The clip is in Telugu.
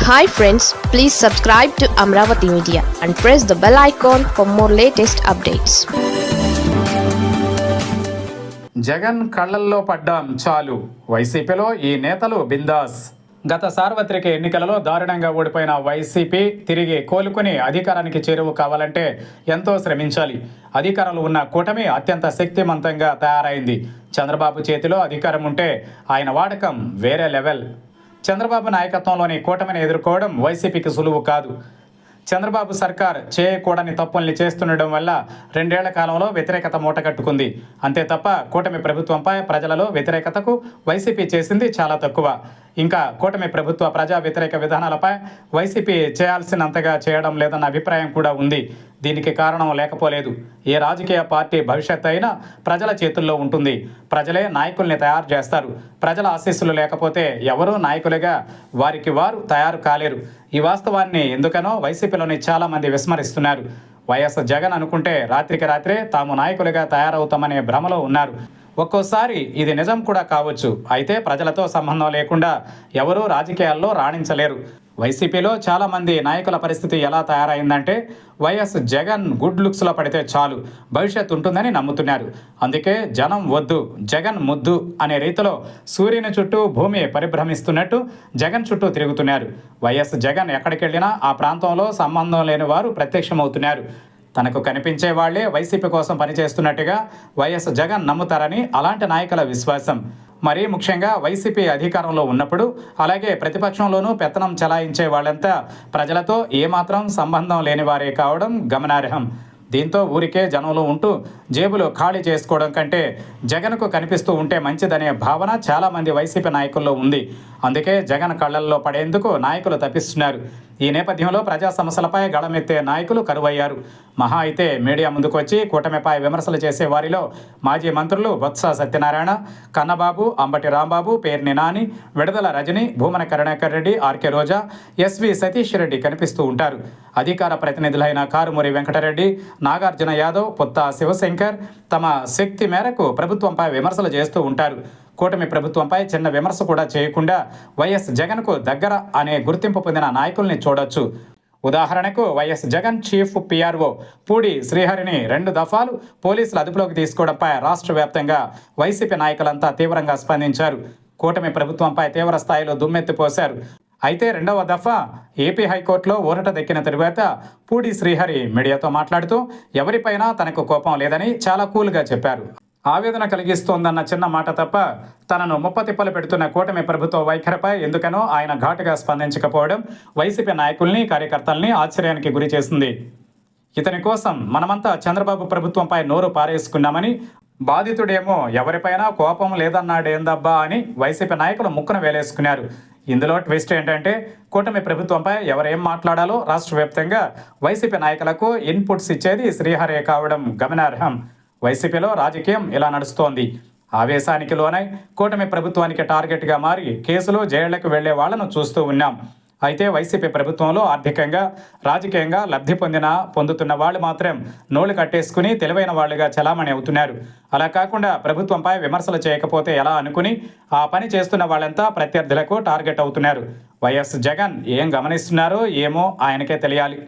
Hi friends, please subscribe to Amravati Media and press the bell icon for more latest updates. Jagan కళ్ళల్లో పడ్డాం చాలు, వైసీపీలో ఈ నేతలు బిందాస్. గత సార్వత్రిక ఎన్నికలలో దారుణంగా ఓడిపోయిన వైసీపీ తిరిగి కోలుకుని అధికారానికి చేరువ కావాలంటే ఎంతో శ్రమించాలి. అధికారంలో ఉన్న కూటమి అత్యంత శక్తివంతంగా తయారైంది. చంద్రబాబు చేతిలో అధికారం ఉంటే ఆయన వాడకం వేరే లెవెల్. చంద్రబాబు నాయకత్వంలోని కూటమిని ఎదుర్కోవడం వైసీపీకి సులువు కాదు. చంద్రబాబు సర్కార్ చేయకూడని తప్పుల్ని చేస్తుండడం వల్ల 2 ఏళ్ల కాలంలో వ్యతిరేకత మూటగట్టుకుంది. అంతే తప్ప కూటమి ప్రభుత్వంపై ప్రజలలో వ్యతిరేకతకు వైసీపీ చేసింది చాలా తక్కువ. ఇంకా కూటమి ప్రభుత్వ ప్రజా వ్యతిరేక విధానాలపై వైసీపీ చేయాల్సినంతగా చేయడం లేదన్న అభిప్రాయం కూడా ఉంది. దీనికి కారణం లేకపోలేదు. ఏ రాజకీయ పార్టీ భవిష్యత్తు అయినా ప్రజల చేతుల్లో ఉంటుంది. ప్రజలే నాయకుల్ని తయారు చేస్తారు. ప్రజల ఆశీస్సులు లేకపోతే ఎవరూ నాయకులుగా వారికి వారు తయారు కాలేరు. ఈ వాస్తవాన్ని ఎందుకనో వైసీపీలోని చాలామంది విస్మరిస్తున్నారు. వైఎస్ జగన్ అనుకుంటే రాత్రికి రాత్రే తాము నాయకులుగా తయారవుతామనే భ్రమలో ఉన్నారు. ఒక్కోసారి ఇది నిజం కూడా కావచ్చు. అయితే ప్రజలతో సంబంధం లేకుండా ఎవరూ రాజకీయాల్లో రాణించలేరు. వైసీపీలో చాలామంది నాయకుల పరిస్థితి ఎలా తయారైందంటే వైఎస్ జగన్ గుడ్ లుక్స్లో పడితే చాలు భవిష్యత్తు ఉంటుందని నమ్ముతున్నారు. అందుకే జనం వద్దు జగన్ ముద్దు అనే రీతిలో సూర్యుని చుట్టూ భూమి పరిభ్రమిస్తున్నట్టు జగన్ చుట్టూ తిరుగుతున్నారు. వైఎస్ జగన్ ఎక్కడికి వెళ్ళినా ఆ ప్రాంతంలో సంబంధం లేని వారు ప్రత్యక్షమవుతున్నారు. తనకు కనిపించే వాళ్లే వైసీపీ కోసం పనిచేస్తున్నట్టుగా వైఎస్ జగన్ నమ్ముతారని అలాంటి నాయకుల విశ్వాసం. మరీ ముఖ్యంగా వైసీపీ అధికారంలో ఉన్నప్పుడు, అలాగే ప్రతిపక్షంలోనూ పెత్తనం చెలాయించే వాళ్ళంతా ప్రజలతో ఏమాత్రం సంబంధం లేని వారే కావడం గమనార్హం. దీంతో ఊరికే జనంలో ఉంటూ జేబులు ఖాళీ చేసుకోవడం కంటే జగన్కు కనిపిస్తూ ఉంటే మంచిదనే భావన చాలామంది వైసీపీ నాయకుల్లో ఉంది. అందుకే జగన్ కళ్లల్లో పడేందుకు నాయకులు తప్పిస్తున్నారు. ఈ నేపథ్యంలో ప్రజా సమస్యలపై గళమెత్తే నాయకులు కరువయ్యారు. మహా అయితే మీడియా ముందుకొచ్చి కూటమిపై విమర్శలు చేసే వారిలో మాజీ మంత్రులు బొత్స సత్యనారాయణ, కన్నబాబు, అంబటి రాంబాబు, పేర్ని నాని, విడదల రజని, భూమన కరుణాకర్ రెడ్డి, ఆర్కే రోజా, ఎస్వి సతీష్ రెడ్డి కనిపిస్తూ ఉంటారు. అధికార ప్రతినిధులైన కారుమూరి వెంకటరెడ్డి, నాగార్జున యాదవ్, పుత్తా శివశంకర్ తమ శక్తి మేరకు ప్రభుత్వంపై విమర్శలు చేస్తూ ఉంటారు. కూటమి ప్రభుత్వంపై చిన్న విమర్శ కూడా చేయకుండా వైఎస్ జగన్కు దగ్గర అనే గుర్తింపు పొందిన నాయకుల్ని చూడొచ్చు. ఉదాహరణకు YS Jagan chief PRO Pudi శ్రీహరిని 2 దఫాలు పోలీసులు అదుపులోకి తీసుకోవడంపై రాష్ట్ర వ్యాప్తంగా వైసీపీ నాయకులంతా తీవ్రంగా స్పందించారు. కూటమి ప్రభుత్వంపై తీవ్ర స్థాయిలో దుమ్మెత్తిపోశారు. అయితే 2వ దఫా ఏపీ హైకోర్టులో ఊరట దక్కిన తరువాత పూడి శ్రీహరి మీడియాతో మాట్లాడుతూ ఎవరిపైనా తనకు కోపం లేదని చాలా కూల్గా చెప్పారు. ఆవేదన కలిగిస్తోందన్న చిన్న మాట తప్ప తనను ముప్పతిప్పలు పెడుతున్న కూటమి ప్రభుత్వ వైఖరిపై ఎందుకనో ఆయన ఘాటుగా స్పందించకపోవడం వైసీపీ నాయకుల్ని, కార్యకర్తల్ని ఆశ్చర్యానికి గురి చేసింది. ఇతని కోసం మనమంతా చంద్రబాబు ప్రభుత్వంపై నోరు పారేసుకున్నామని, బాధితుడేమో ఎవరిపైనా కోపం లేదన్నాడేందబ్బా అని వైసీపీ నాయకులు ముక్కున వేలేసుకున్నారు. ఇందులో ట్విస్ట్ ఏంటంటే కూటమి ప్రభుత్వంపై ఎవరేం మాట్లాడాలో రాష్ట్ర వ్యాప్తంగా వైసీపీ నాయకులకు ఇన్పుట్స్ ఇచ్చేది శ్రీహరే కావడం గమనార్హం. వైసీపీలో రాజకీయం ఇలా నడుస్తోంది. ఆవేశానికి లోనై కూటమి ప్రభుత్వానికి టార్గెట్గా మారి కేసులు, జైళ్లకు వెళ్లే వాళ్లను చూస్తూ ఉన్నాం. అయితే వైసీపీ ప్రభుత్వంలో ఆర్థికంగా, రాజకీయంగా లబ్ధి పొందుతున్న వాళ్ళు మాత్రం నోళ్లు కట్టేసుకుని తెలివైన వాళ్లుగా చలామణి అవుతున్నారు. అలా కాకుండా ప్రభుత్వంపై విమర్శలు చేయకపోతే ఎలా అనుకుని ఆ పని చేస్తున్న వాళ్ళంతా ప్రత్యర్థులకు టార్గెట్ అవుతున్నారు. వైఎస్ జగన్ ఏం గమనిస్తున్నారో ఏమో ఆయనకే తెలియాలి.